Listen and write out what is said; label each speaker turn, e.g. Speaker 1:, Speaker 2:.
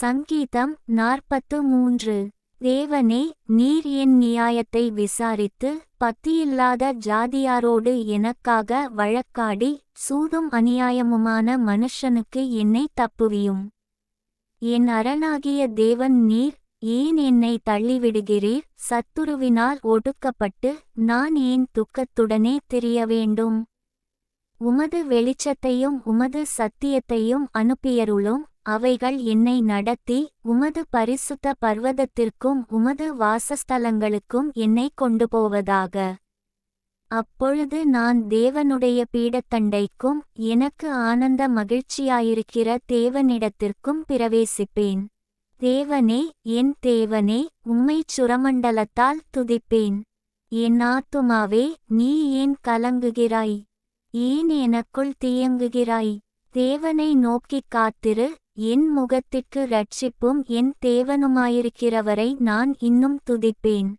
Speaker 1: சங்கீதம் 43. தேவனே, நீர் என் நியாயத்தை விசாரித்து பக்தியில்லாத ஜாதியாரோடு எனக்காக வழக்காடி சூதும் அநியாயமுமான மனுஷனுக்கு என்னை தப்புவியும். என் அரணாகிய தேவன் நீர், ஏன் என்னை தள்ளிவிடுகிறீர்? சத்துருவினால் ஒடுக்கப்பட்டு நான் ஏன் துக்கத்துடனே திரிய வேண்டும்? உமது வெளிச்சத்தையும் உமது சத்தியத்தையும் அனுப்பியருளும். அவைகள் என்னை நடத்தி உமது பரிசுத்த பர்வதத்திற்கும் உமது வாசஸ்தலங்களுக்கும் என்னை கொண்டு போவதாக. அப்பொழுது நான் தேவனுடைய பீடத்தண்டைக்கும் எனக்கு ஆனந்த மகிழ்ச்சியாயிருக்கிற தேவனிடத்திற்கும் பிரவேசிப்பேன். தேவனே, என் தேவனே, உம்மைச் சுரமண்டலத்தால் துதிப்பேன். என் ஆத்துமாவே, நீ ஏன் கலங்குகிறாய்? ஏன் எனக்குள் தியங்குகிறாய்? தேவனை நோக்கிக் காத்திரு. என் முகத்திற்கு இரட்சிப்பும் என் தேவனுமாயிருக்கிறவரை நான் இன்னும் துதிப்பேன்.